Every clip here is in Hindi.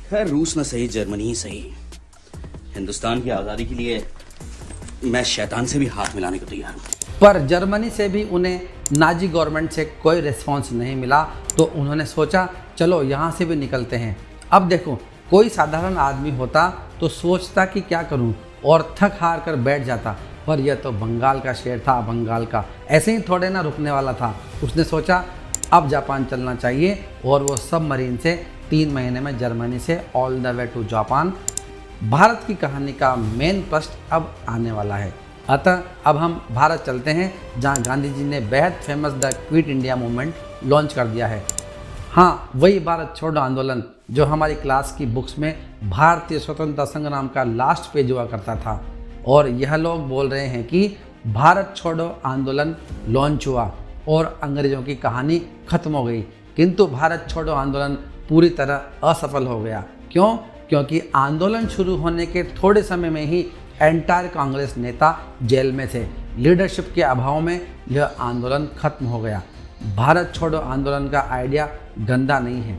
खैर, रूस न सही, जर्मनी ही सही, हिंदुस्तान की आज़ादी के लिए मैं शैतान से भी हाथ मिलाने को तैयार हूँ। पर जर्मनी से भी उन्हें नाजी गवर्नमेंट से कोई रिस्पॉन्स नहीं मिला, तो उन्होंने सोचा चलो यहाँ से भी निकलते हैं। अब देखो, कोई साधारण आदमी होता तो सोचता कि क्या करूँ, और थक हार कर बैठ जाता, पर यह तो बंगाल का शेर था, बंगाल का, ऐसे ही थोड़े ना रुकने वाला था। उसने सोचा अब जापान चलना चाहिए, और वो सब मरीन से 3 महीने में जर्मनी से all the way to Japan. Bharat की कहानी का मेन पृष्ठ अब आने वाला है। अतः अब हम भारत चलते हैं, जहां गांधी जी ने बेहद famous the quit India movement launch कर दिया है। हाँ, वही भारत छोड़ो आंदोलन जो हमारी क्लास की बुक्स में भारतीय स्वतंत्रता संग्राम का लास्ट पेज हुआ करता था। और यह लोग बोल रहे हैं कि भारत छोड़ो आंदोलन लॉन्च हुआ और अंग्रेज़ों की कहानी खत्म हो गई, किंतु भारत छोड़ो आंदोलन पूरी तरह असफल हो गया। क्यों? क्योंकि आंदोलन शुरू होने के थोड़े समय में ही एंटायर कांग्रेस नेता जेल में थे। लीडरशिप के अभाव में यह आंदोलन खत्म हो गया। भारत छोड़ो आंदोलन का आइडिया गंदा नहीं है,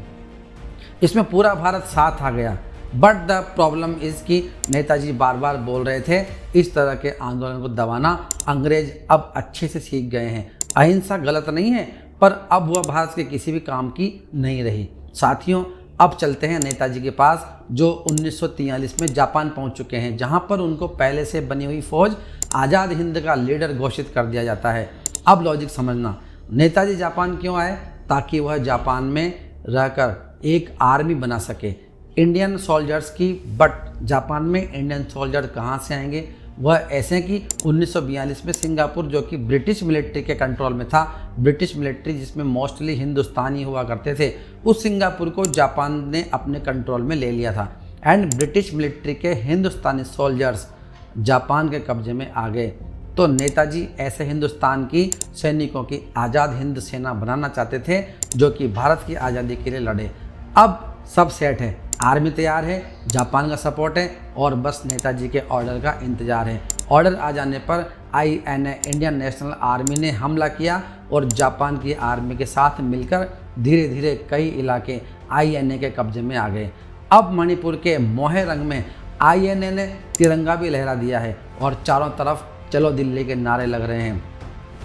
इसमें पूरा भारत साथ आ गया। बट द प्रॉब्लम इज़ कि नेताजी बार बार बोल रहे थे इस तरह के आंदोलन को दबाना अंग्रेज अब अच्छे से सीख गए हैं। अहिंसा गलत नहीं है, पर अब वह भारत के किसी भी काम की नहीं रही। साथियों, अब चलते हैं नेताजी के पास, जो 1943 में जापान पहुंच चुके हैं, जहां पर उनको पहले से बनी हुई फौज आज़ाद हिंद का लीडर घोषित कर दिया जाता है। अब लॉजिक समझना, नेताजी जापान क्यों आए? ताकि वह जापान में रहकर एक आर्मी बना सके इंडियन सोल्जर्स की। बट जापान में इंडियन सोल्जर कहाँ से आएंगे? वह ऐसे कि 1942 में सिंगापुर, जो कि ब्रिटिश मिलिट्री के कंट्रोल में था, ब्रिटिश मिलिट्री जिसमें मोस्टली हिंदुस्तानी हुआ करते थे, उस सिंगापुर को जापान ने अपने कंट्रोल में ले लिया था। एंड ब्रिटिश मिलिट्री के हिंदुस्तानी सोल्जर्स जापान के कब्जे में आ गए। तो नेताजी ऐसे हिंदुस्तान की सैनिकों की आज़ाद हिंद सेना बनाना चाहते थे, जो कि भारत की आज़ादी के लिए लड़े। अब सब सेट है, आर्मी तैयार है, जापान का सपोर्ट है, और बस नेताजी के ऑर्डर का इंतज़ार है। ऑर्डर आ जाने पर INA इंडियन नेशनल आर्मी ने हमला किया और जापान की आर्मी के साथ मिलकर धीरे धीरे कई इलाके INA के कब्जे में आ गए। अब मणिपुर के मोहेरंग में INA ने तिरंगा भी लहरा दिया है और चारों तरफ चलो दिल्ली के नारे लग रहे हैं।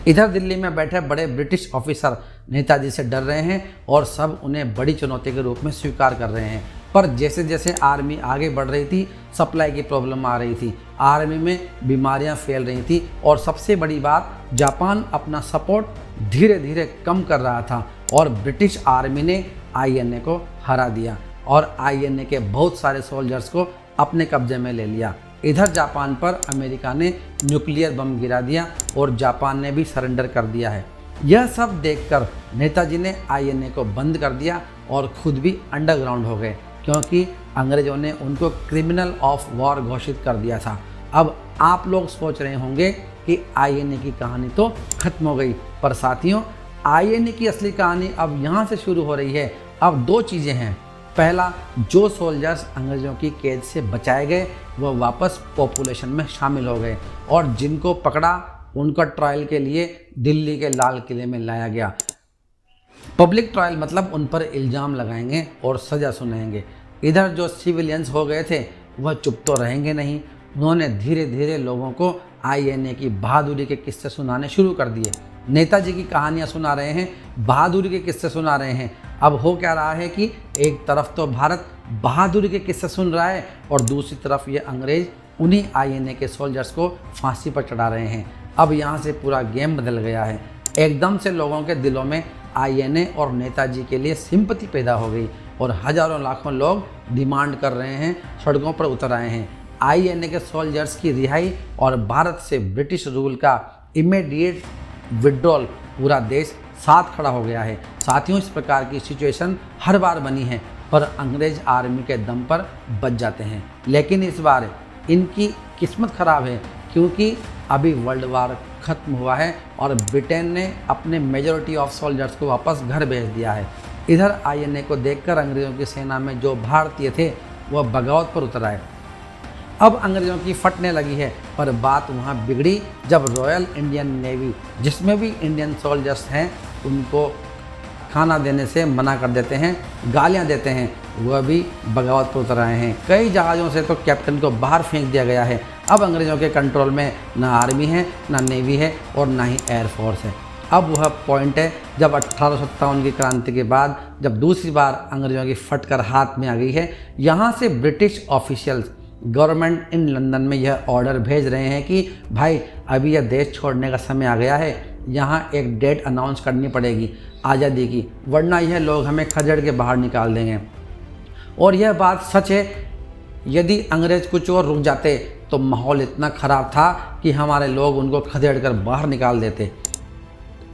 इधर दिल्ली में बैठे बड़े ब्रिटिश ऑफिसर नेताजी से डर रहे हैं और सब उन्हें बड़ी चुनौती के रूप में स्वीकार कर रहे हैं। पर जैसे जैसे आर्मी आगे बढ़ रही थी, सप्लाई की प्रॉब्लम आ रही थी, आर्मी में बीमारियां फैल रही थी, और सबसे बड़ी बात, जापान अपना सपोर्ट धीरे धीरे कम कर रहा था और ब्रिटिश आर्मी ने INA को हरा दिया और INA के बहुत सारे सोल्जर्स को अपने कब्जे में ले लिया। इधर जापान पर अमेरिका ने न्यूक्लियर बम गिरा दिया और जापान ने भी सरेंडर कर दिया है। यह सब देखकर नेताजी ने INA को बंद कर दिया और खुद भी अंडरग्राउंड हो गए, क्योंकि अंग्रेजों ने उनको क्रिमिनल ऑफ वॉर घोषित कर दिया था। अब आप लोग सोच रहे होंगे कि INA की कहानी तो खत्म हो गई, पर साथियों, INA की असली कहानी अब यहाँ से शुरू हो रही है। अब दो चीज़ें हैं। पहला, जो सोल्जर्स अंग्रेजों की कैद से बचाए गए वह वापस पॉपुलेशन में शामिल हो गए, और जिनको पकड़ा उनका ट्रायल के लिए दिल्ली के लाल किले में लाया गया। पब्लिक ट्रायल मतलब उन पर इल्ज़ाम लगाएंगे और सज़ा सुनाएंगे। इधर जो सिविलियंस हो गए थे वह चुप तो रहेंगे नहीं, उन्होंने धीरे धीरे लोगों को INA की बहादुरी के किस्से सुनाने शुरू कर दिए। नेताजी की कहानियाँ सुना रहे हैं, बहादुरी के किस्से सुना रहे हैं। अब हो क्या रहा है कि एक तरफ तो भारत बहादुरी के किस्से सुन रहा है और दूसरी तरफ ये अंग्रेज उन्हीं INA के सोल्जर्स को फांसी पर चढ़ा रहे हैं। अब यहाँ से पूरा गेम बदल गया है। एकदम से लोगों के दिलों में INA और नेताजी के लिए सिंपैथी पैदा हो गई और हजारों लाखों लोग डिमांड कर रहे हैं, सड़कों पर उतर आए हैं। INA के सोल्जर्स की रिहाई और भारत से ब्रिटिश रूल का इमीडिएट विड्रॉल, पूरा देश साथ खड़ा हो गया है। साथियों, इस प्रकार की सिचुएशन हर बार बनी है, पर अंग्रेज आर्मी के दम पर बच जाते हैं। लेकिन इस बार इनकी किस्मत खराब है, क्योंकि अभी वर्ल्ड वार खत्म हुआ है और ब्रिटेन ने अपने मेजॉरिटी ऑफ सोल्जर्स को वापस घर भेज दिया है। इधर INA को देखकर अंग्रेज़ों की सेना में जो भारतीय थे वह बगावत पर उतर आए। अब अंग्रेज़ों की फटने लगी है, पर बात वहाँ बिगड़ी जब रॉयल इंडियन नेवी, जिसमें भी इंडियन सोल्जर्स हैं, उनको खाना देने से मना कर देते हैं, गालियाँ देते हैं, वह भी बगावत पर उतर आए हैं। कई जहाज़ों से तो कैप्टन को बाहर फेंक दिया गया है। अब अंग्रेज़ों के कंट्रोल में ना आर्मी है, ना नेवी है और ना ही एयरफोर्स है। अब वह पॉइंट है जब 1857 की क्रांति के बाद, जब दूसरी बार अंग्रेज़ों की फटकर हाथ में आ गई है। यहाँ से British officials, government in London में यह ऑर्डर भेज रहे हैं कि भाई अभी यह देश छोड़ने का समय आ गया है, यहाँ एक डेट अनाउंस करनी पड़ेगी आज़ादी की, वरना यह लोग हमें खदेड़ के बाहर निकाल देंगे। और यह बात सच है, यदि अंग्रेज़ कुछ और रुक जाते तो माहौल इतना ख़राब था कि हमारे लोग उनको खदेड़ कर बाहर निकाल देते।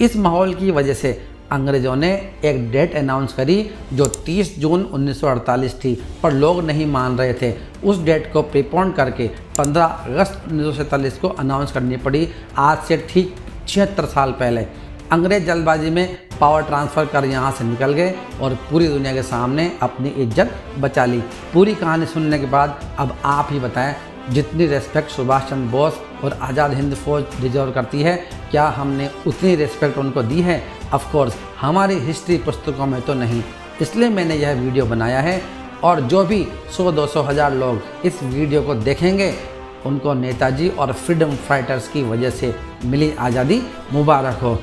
इस माहौल की वजह से अंग्रेज़ों ने एक डेट अनाउंस करी जो 30 जून 1948 थी, पर लोग नहीं मान रहे थे। उस डेट को प्रीपोन करके 15 अगस्त 1947 को अनाउंस करनी पड़ी, आज से ठीक 76 साल पहले। अंग्रेज जल्दबाजी में पावर ट्रांसफ़र कर यहाँ से निकल गए और पूरी दुनिया के सामने अपनी इज्जत बचा ली। पूरी कहानी सुनने के बाद अब आप ही बताएं, जितनी रेस्पेक्ट सुभाष चंद्र बोस और आज़ाद हिंद फौज डिजर्व करती है, क्या हमने उतनी रेस्पेक्ट उनको दी है? ऑफ कोर्स हमारी हिस्ट्री पुस्तकों में तो नहीं। इसलिए मैंने यह वीडियो बनाया है और जो भी 100-200 हज़ार लोग इस वीडियो को देखेंगे उनको नेताजी और फ्रीडम फाइटर्स की वजह से मिली आज़ादी मुबारक हो।